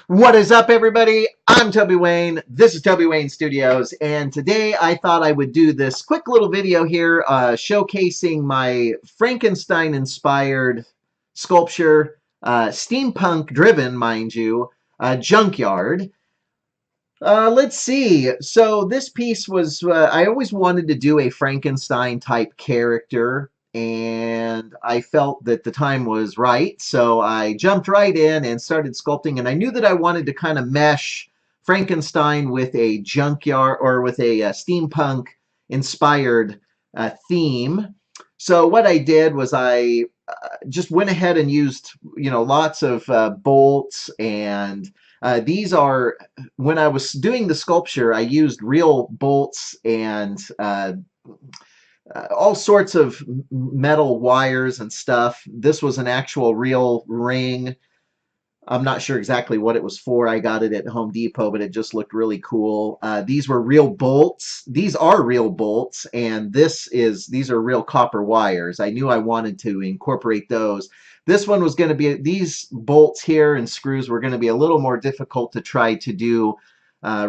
What is up, everybody? I'm Toby Wayne. This is Toby Wayne Studios, and today I thought I would do this quick little video here showcasing my Frankenstein-inspired sculpture, steampunk-driven, mind you, Junkyard. Let's see. So this piece was, I always wanted to do a Frankenstein-type character, and I felt that the time was right, so I jumped right in and started sculpting, and I knew that I wanted to kind of mesh Frankenstein with a junkyard or with a steampunk inspired theme. So what I did was I just went ahead and used, lots of bolts, and these are, when I was doing the sculpture, I used real bolts and all sorts of metal wires and stuff. This was an actual real ring. I'm not sure exactly what it was for. I got it at Home Depot, but it just looked really cool. These were real bolts. These are real bolts, and these are real copper wires. I knew I wanted to incorporate those. This one was going to be, these bolts here and screws were going to be a little more difficult to try to do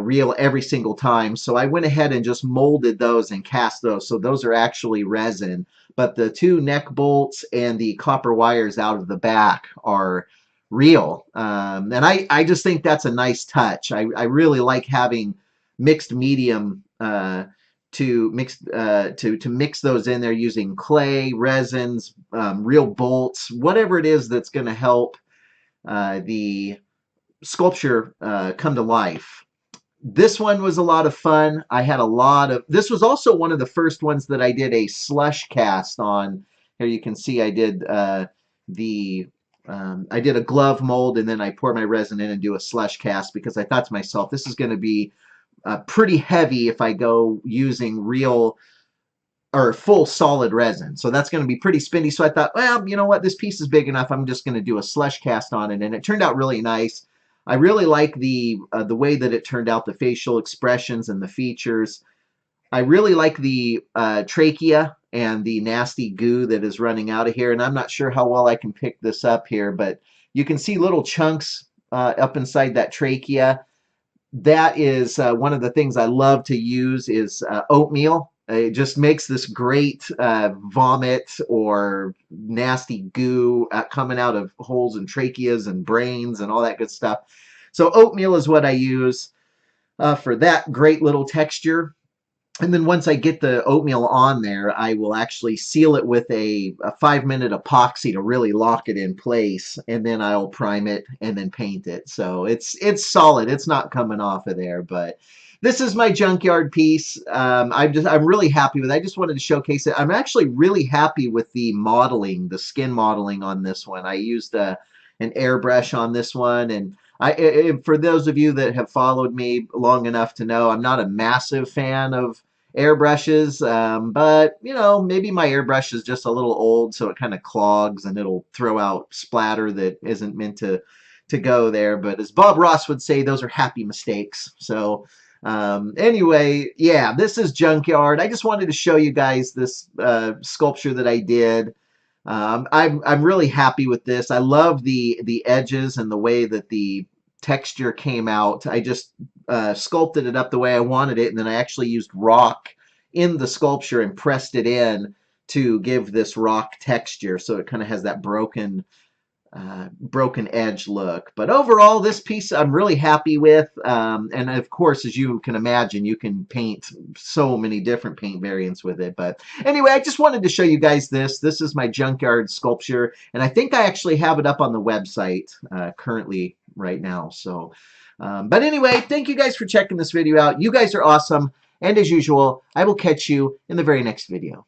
real every single time. So I went ahead and just molded those and cast those. So those are actually resin, but the two neck bolts and the copper wires out of the back are real. And I just think that's a nice touch. I really like having mixed medium to mix those in there using clay, resins, real bolts, whatever it is that's going to help the sculpture come to life. This one was a lot of fun. I had a lot of, this was also one of the first ones that I did a slush cast on. Here you can see I did I did a glove mold, and then I poured my resin in and do a slush cast because I thought to myself, this is going to be pretty heavy if I go using real or full solid resin. So that's going to be pretty spinny. So I thought, well, you know what? This piece is big enough. I'm just going to do a slush cast on it, and it turned out really nice. I really like the way that it turned out, the facial expressions and the features. I really like the trachea and the nasty goo that is running out of here. And I'm not sure how well I can pick this up here, but you can see little chunks up inside that trachea. That is one of the things I love to use is oatmeal. It just makes this great vomit or nasty goo coming out of holes and tracheas and brains and all that good stuff. So oatmeal is what I use for that great little texture. And then once I get the oatmeal on there, I will actually seal it with a 5-minute epoxy to really lock it in place. And then I'll prime it and then paint it. So it's solid. It's not coming off of there. But this is my junkyard piece. I'm really happy with it. I just wanted to showcase it. I'm actually really happy with the modeling, the skin modeling on this one. I used an airbrush on this one, and for those of you that have followed me long enough to know, I'm not a massive fan of airbrushes, but maybe my airbrush is just a little old, so it kind of clogs and it'll throw out splatter that isn't meant to go there. But as Bob Ross would say, those are happy mistakes. So anyway, yeah, this is Junkyard. I just wanted to show you guys this sculpture that I did. I'm really happy with this. I love the edges and the way that the texture came out. I just sculpted it up the way I wanted it, and then I actually used rock in the sculpture and pressed it in to give this rock texture, so it kind of has that broken edge look. But overall, this piece I'm really happy with, and of course, as you can imagine, you can paint so many different paint variants with it. But anyway, I just wanted to show you guys this. This is my junkyard sculpture, and I think I actually have it up on the website currently right now. So but anyway, thank you guys for checking this video out. You guys are awesome, and as usual, I will catch you in the very next video.